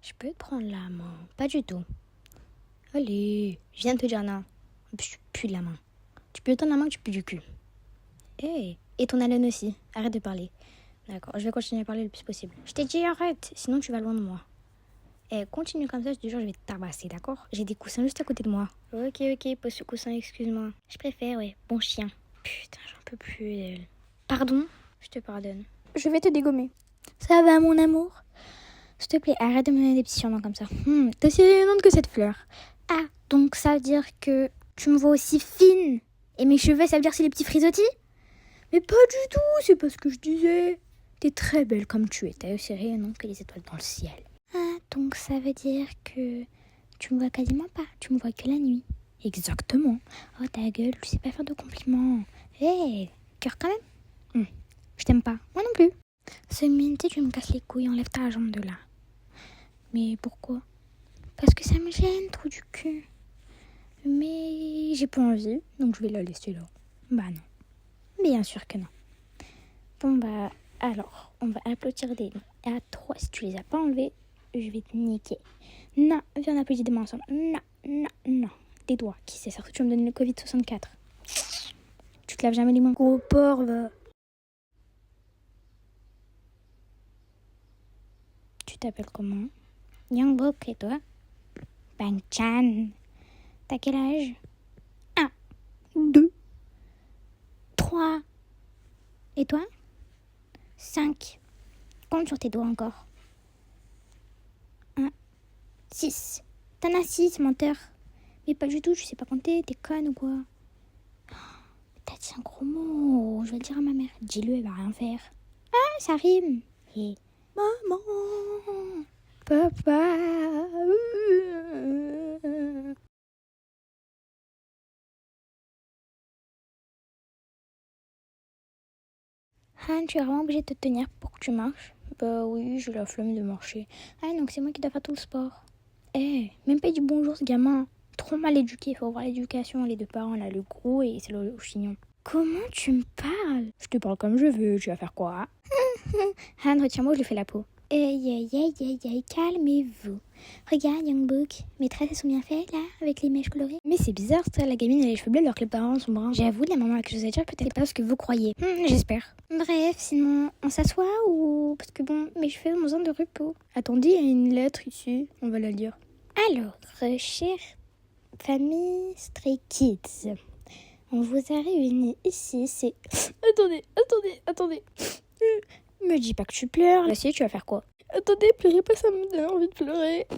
Je peux te prendre la main? Pas du tout. Allez, je viens de te dire non. Je pue de la main. Tu peux autant la main que tu pues du cul. Et ton haleine aussi. Arrête de parler. D'accord, je vais continuer à parler le plus possible. Je t'ai dit arrête, sinon tu vas loin de moi. Continue comme ça, je te jure, je vais te tabasser, d'accord? J'ai des coussins juste à côté de moi. Ok, pose ce coussin, excuse-moi. Je préfère, ouais. Bon chien. Putain, j'en peux plus d'elle. Pardon? Je te pardonne. Je vais te dégommer. Ça va, mon amour? S'il te plaît, arrête de me donner des petits surnoms comme ça. T'as aussi les noms que cette fleur. Ah, donc ça veut dire que tu me vois aussi fine. Et mes cheveux, ça veut dire que c'est les petits frisottis? Mais pas du tout, c'est pas ce que je disais. T'es très belle comme tu es. T'as aussi rayonnante que les étoiles dans le ciel. Ah, donc ça veut dire que tu me vois quasiment pas. Tu me vois que la nuit. Exactement. Oh, ta gueule, tu sais pas faire de compliments. Cœur quand même. Je t'aime pas. Moi non plus. Minute, tu me casses les couilles, enlève ta jambe de là. Mais pourquoi? Parce que ça me gêne trop du cul. Mais j'ai pas envie, donc je vais la laisser là. Bah non. Bien sûr que non. Bon bah, alors, on va applaudir des noms. Et à 3, si tu les as pas enlevés, je vais te niquer. Non, viens on applaudit des mains ensemble. Non. Des doigts, qui sait, surtout tu vas me donner le Covid-64. Tu te laves jamais les mains. Gros porc, va. Tu t'appelles comment? Youngbok, et toi? Bang-chan. T'as quel âge? 1, 2, 3. Et toi? 5. Compte sur tes doigts encore. 1, 6. T'en as 6, menteur. Mais pas du tout, je sais pas compter, t'es conne ou quoi? T'as dit un gros mot, je vais le dire à ma mère. Dis-le, elle va rien faire. Ah, ça rime. Et maman, papa. Han, tu es vraiment obligée de te tenir pour que tu marches? Bah oui, j'ai la flemme de marcher. Ah, donc c'est moi qui dois faire tout le sport. Même pas dit bonjour ce gamin. Trop mal éduqué, faut voir l'éducation. Les deux parents, là, le gros et c'est le chignon. Comment tu me parles? Je te parle comme je veux, tu vas faire quoi? Han, retiens-moi, je lui fais la peau. Calmez-vous. Regarde, Youngbook, mes tresses elles sont bien faites là, avec les mèches colorées. Mais c'est bizarre ça, la gamine elle a les cheveux bleus alors que les parents sont bruns. J'avoue, la maman a quelque chose à dire, peut-être pas ce que vous croyez. J'espère. Bref, sinon, on s'assoit ou. Parce que bon, mes cheveux ont besoin de repos. Attendez, il y a une lettre ici, on va la lire. Alors, chère famille Stray Kids, on vous a réunis ici, c'est. Attendez. Me dis pas que tu pleures. Là, si, tu vas faire quoi? Attendez, pleurez pas, ça me donne envie de pleurer.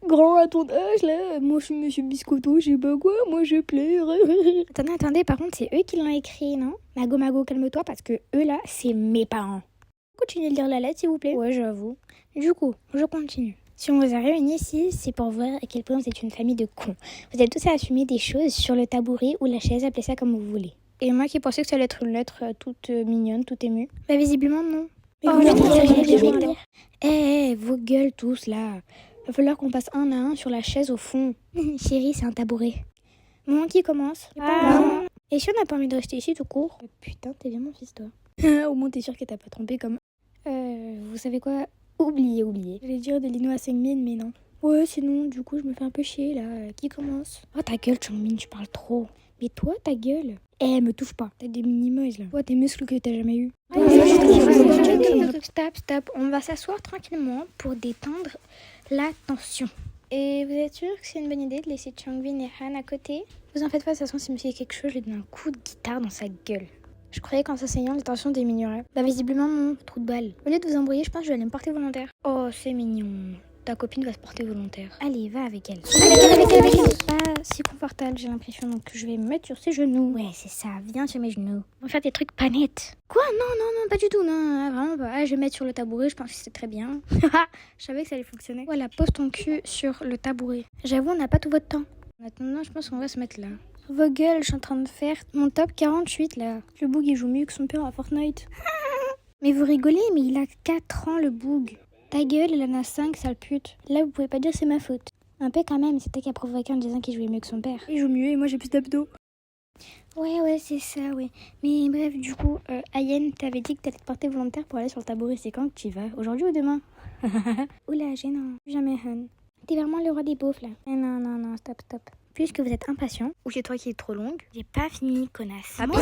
Grand à ton âge, là. Moi, je suis Monsieur Biscotto, je sais pas quoi, moi, je pleure. Attendez, par contre, c'est eux qui l'ont écrit, non? Mago, calme-toi, parce que eux, là, c'est mes parents. Continuez de lire la lettre, s'il vous plaît. Ouais, j'avoue. Du coup, je continue. Si on vous a réunis ici, c'est pour voir à quel point vous êtes une famille de cons. Vous êtes tous à assumer des choses sur le tabouret ou la chaise, appelez ça comme vous voulez. Et moi qui pensais que ça allait être une lettre toute mignonne, toute émue. Bah visiblement non. Mais vos gueules tous là. Va falloir qu'on passe un à un sur la chaise au fond. Chérie, c'est un tabouret. Bon, qui commence? Et si on n'a pas envie de rester ici tout court? Putain, t'es bien mon fils toi. Au moins t'es sûr que t'as pas trompé comme... vous savez quoi? Oubliez. J'allais dire de Lino à Sengmin, mais non. Ouais, sinon, du coup, je me fais un peu chier, là. Qui commence? Oh, ta gueule, Changmin, tu parles trop. Mais toi, ta gueule. Me touche pas. T'as des mini-moys, là. Ouais, des muscles que t'as jamais eu. Stop. On va s'asseoir tranquillement pour détendre la tension. Et vous êtes sûr que c'est une bonne idée de laisser Changbin et Han à côté? Vous en faites pas, de toute façon, s'il me fait quelque chose, je lui donne un coup de guitare dans sa gueule. Je croyais qu'en s'asseyant, les tensions diminueraient. Bah visiblement non, trop de balles. Au lieu de vous embrouiller, je pense que je vais aller me porter volontaire. Oh, c'est mignon. Ta copine va se porter volontaire. Allez, va avec elle. Avec elle. Pas si confortable, j'ai l'impression, donc je vais me mettre sur ses genoux. Ouais, c'est ça, viens sur mes genoux. On va faire des trucs pas nets. Quoi? Non, pas du tout, non, vraiment pas. Je vais me mettre sur le tabouret, je pense que c'est très bien. Je savais que ça allait fonctionner. Voilà, pose ton cul sur le tabouret. J'avoue, on n'a pas tout votre temps. En attendant, je pense qu'on va se mettre là. Vos gueules, je suis en train de faire mon top 48 là. Le Boog il joue mieux que son père à Fortnite. Mais vous rigolez, mais il a 4 ans le Boog. Ta gueule, il en a 5, sale pute. Là, vous pouvez pas dire c'est ma faute. Un peu quand même, c'était qu'à provoquer en disant qu'il jouait mieux que son père. Il joue mieux et moi j'ai plus d'abdos. Ouais, c'est ça, ouais. Mais bref, du coup, Ayenne, t'avais dit que t'allais te porter volontaire pour aller sur le tabouret. C'est quand que tu y vas? Aujourd'hui ou demain? Oula, gênant. Jamais, hun. T'es vraiment le roi des beaufs, là. Mais non, stop. Puisque vous êtes impatient, ou c'est toi qui es trop longue, j'ai pas fini, connasse. Ah bon,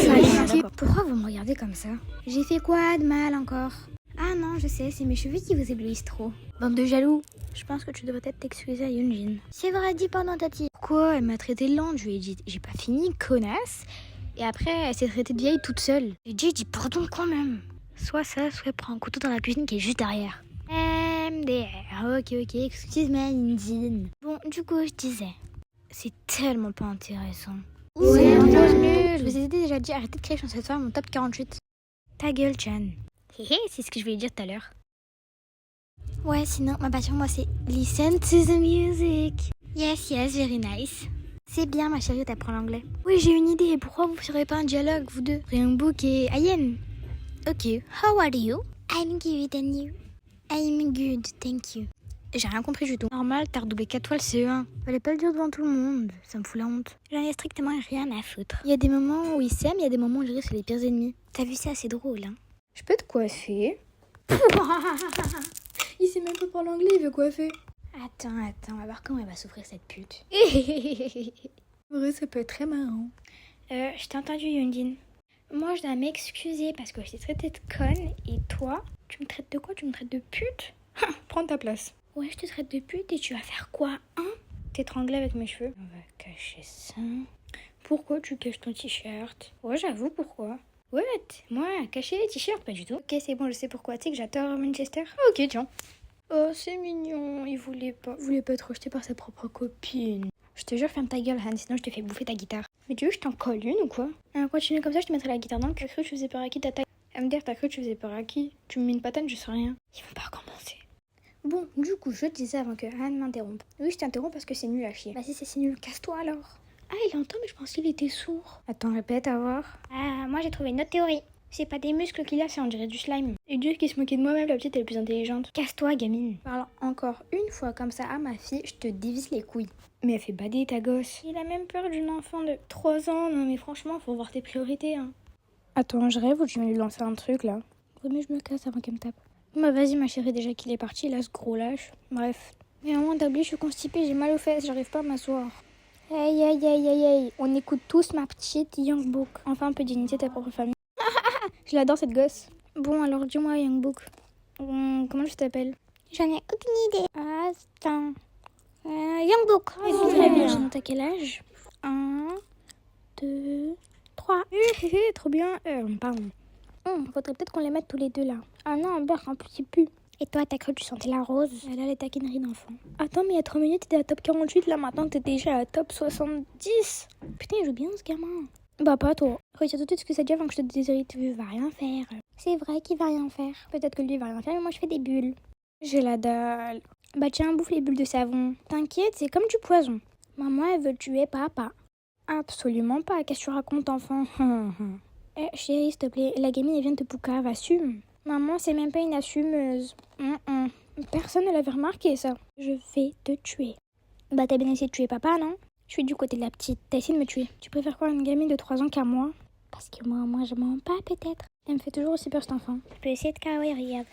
pourquoi vous me regardez comme ça? J'ai fait quoi de mal encore? Ah non, je sais, c'est mes cheveux qui vous éblouissent trop. Bande de jaloux. Je pense que tu devrais peut-être t'excuser à Yunjin. C'est vrai, dis pardon, Tati. Quoi? Elle m'a traité de lente, je lui ai dit j'ai pas fini, connasse. Et après, elle s'est traitée de vieille toute seule. J'ai dit pardon quand même. Soit ça, soit elle prend un couteau dans la cuisine qui est juste derrière. MDR, ok, excuse-moi, Yunjin. Bon, du coup, je disais, c'est tellement pas intéressant. C'est nul. Je vous ai déjà dit, arrêtez de crier sur cette femme, mon top 48. Ta gueule, Chan. C'est ce que je voulais dire tout à l'heure. Ouais, sinon, ma passion, moi, c'est listen to the music. Yes, very nice. C'est bien, ma chérie, t'apprends l'anglais. Oui, j'ai une idée. Pourquoi vous ferez pas un dialogue, vous deux? Ryungbook et Ayen. Ok. How are you? I'm good, and you? I'm good, thank you. J'ai rien compris du tout. Normal, t'as redoublé 4 fois le CE1. Fallait pas le dire devant tout le monde. Ça me fout la honte. J'en ai strictement rien à foutre. Il y a des moments où ils s'aiment, il y a des moments où je dirais que c'est les pires ennemis. T'as vu ça, c'est drôle, hein? Je peux te coiffer? Il sait même pas parler anglais, il veut coiffer. Attends, on va voir comment elle va souffrir cette pute. En vrai, ça peut être très marrant. Je t'ai entendu, Yundin. Moi, je dois m'excuser parce que je t'ai traité de conne. Et toi, tu me traites de quoi? Tu me traites de pute? Prends ta place. Ouais, je te traite de pute et tu vas faire quoi, hein? T'étrangler avec mes cheveux. On va cacher ça. Pourquoi tu caches ton t-shirt? Ouais, j'avoue, pourquoi? What? Moi, cacher les t-shirts? Pas du tout. Ok, c'est bon, je sais pourquoi. Tu sais que j'adore Manchester? Ok, tiens. Oh, c'est mignon. Il voulait pas être rejeté par sa propre copine. Je te jure, ferme ta gueule, Han, sinon je te fais bouffer ta guitare. Mais tu veux que je t'en colle une ou quoi? Continue comme ça, je te mettrai la guitare dans le cul. T'as cru que je faisais peur à qui, tata? MDR, t'as cru que je faisais peur à qui? Tu me mets une patate, je sais rien. Ils vont pas recommencer. Bon, du coup, je te disais avant que Han m'interrompe. Oui, je t'interromps parce que c'est nul à chier. Bah si c'est nul, casse-toi alors. Ah, il entend, mais je pense qu'il était sourd. Attends, répète, à voir. Ah, moi j'ai trouvé une autre théorie. C'est pas des muscles qu'il a, c'est on dirait du slime. Et Dieu qui se moquait de moi-même, la petite elle est plus intelligente. Casse-toi, gamine. Parle encore une fois comme ça à ma fille, je te dévisse les couilles. Mais elle fait bader ta gosse. Il a même peur d'une enfant de 3 ans. Non mais franchement, faut voir tes priorités, hein. Attends, je rêve ou tu viens lui lancer un truc là? Mais je me casse avant qu'elle me tape. Bah vas-y ma chérie, déjà qu'il est parti, là ce gros lâche. Bref. Mais au moins t'as oublié, je suis constipée, j'ai mal aux fesses, j'arrive pas à m'asseoir. Hey, on écoute tous ma petite Youngbook. Enfin un peu dignité ta propre famille. Je l'adore cette gosse. Bon alors dis-moi Youngbook, comment je t'appelle? J'en ai aucune idée. Attends. Youngbook. Très bien. T'as quel âge? 1, 2, 3. Trop bien. Pardon. Faudrait peut-être qu'on les mette tous les deux là. Ah non, Berk, un petit pu. Et toi, t'as cru que tu sentais la rose? Elle a les taquineries d'enfant. Attends, mais il y a 3 minutes, t'étais à top 48, là maintenant t'es déjà à top 70. Putain, il joue bien ce gamin. Bah pas toi. Retire tout de suite ce que ça dit avant que je te déshérite. Il va rien faire. C'est vrai qu'il va rien faire. Peut-être que lui va rien faire, mais moi je fais des bulles. J'ai la dalle. Bah tiens, bouffe les bulles de savon. T'inquiète, c'est comme du poison. Maman, elle veut tuer papa. Absolument pas, qu'est-ce que tu racontes, enfant? Chérie, s'il te plaît, la gamine, elle vient de te poucave, assume. Maman, c'est même pas une assumeuse. Personne ne l'avait remarqué, ça. Je vais te tuer. Bah, t'as bien essayé de tuer papa, non? Je suis du côté de la petite. T'as essayé de me tuer. Tu préfères quoi, une gamine de 3 ans qu'à moi? Parce que moi, je mens pas, peut-être. Elle me fait toujours aussi peur, cet enfant. Je peux essayer de kawaii, regarde.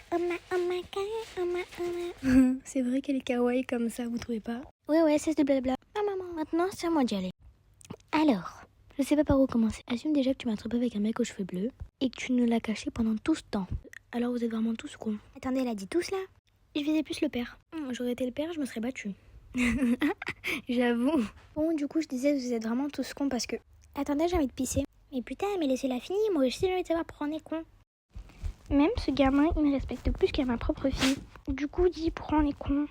C'est vrai qu'elle est kawaii comme ça, vous trouvez pas? Ouais, cesse de blabla. Ah, maman, maintenant, c'est à moi d'y aller. Alors, je sais pas par où commencer. Assume déjà que tu m'as attrapé avec un mec aux cheveux bleus et que tu nous l'as caché pendant tout ce temps. Alors vous êtes vraiment tous cons. Attendez, elle a dit tous là? Je faisais plus le père. J'aurais été le père, je me serais battue. J'avoue. Bon, du coup, je disais, vous êtes vraiment tous cons parce que... Attendez, j'ai envie de pisser. Mais putain, mais laissez-la finir, moi aussi j'ai envie de savoir pourquoi on est con. Même ce gamin, il me respecte plus qu'à ma propre fille. Du coup, dis pourquoi on est con.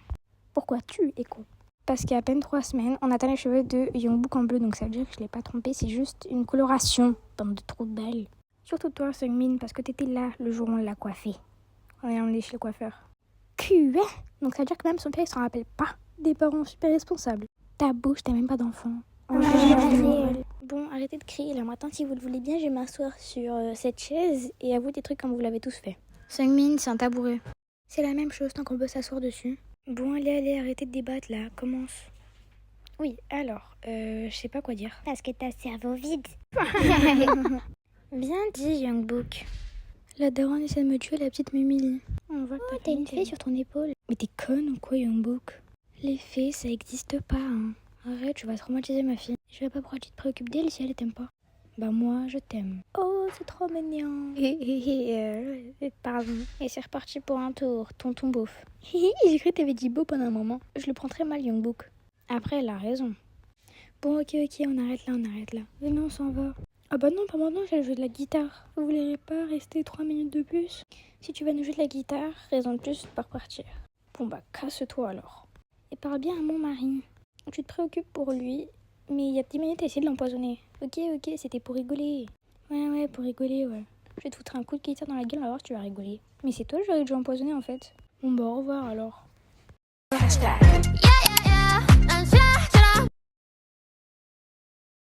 Pourquoi tu es con? Parce qu'il y a à peine 3 semaines, on a teint les cheveux de Youngbook en bleu, donc ça veut dire que je l'ai pas trompé, c'est juste une coloration. Bande de trous de balles. Surtout toi, Seungmin, parce que t'étais là le jour où on l'a coiffé. On est allé chez le coiffeur. Quoi? Donc ça veut dire que même son père, il s'en rappelle pas. Des parents super responsables. Ta bouche, t'as même pas d'enfant. Bon, arrêtez de crier là. Maintenant, si vous le voulez bien, je vais m'asseoir sur cette chaise et avouer des trucs comme vous l'avez tous fait. Seungmin, c'est un tabouret. C'est la même chose tant qu'on peut s'asseoir dessus. Bon, allez, arrêtez de débattre là. Commence. Oui, alors, je sais pas quoi dire. Parce que t'as le cerveau vide. Bien dit, Youngbook. La daronne essaie de me tuer, la petite m'humilie. On voit que t'as une fée sur ton épaule. Mais t'es conne ou quoi, Youngbook? Les fées, ça existe pas, hein. Arrête, tu vas traumatiser ma fille. Je sais pas pourquoi tu te préoccupes d'elle si elle t'aime pas. Bah moi, je t'aime. Oh, c'est trop mignon. Pardon. Et c'est reparti pour un tour, tonton beauf. J'ai cru que t'avais dit beau pendant un moment. Je le prends très mal, Youngbook. Après, elle a raison. Bon, ok, on arrête là. Venez, on s'en va. Ah bah non, pas maintenant, j'ai joué de la guitare. Vous voulez pas rester 3 minutes de plus? Si tu vas nous jouer de la guitare, raison de plus pour partir. Bon bah, casse-toi alors. Et parle bien à mon mari. Tu te préoccupes pour lui, mais il y a 10 minutes, essayer de l'empoisonner. Ok, c'était pour rigoler. Ouais, pour rigoler, ouais. Je vais te foutre un coup de guitare dans la gueule, alors tu vas rigoler. Mais c'est toi que j'aurais dû empoisonner en fait. Bon bah, au revoir alors.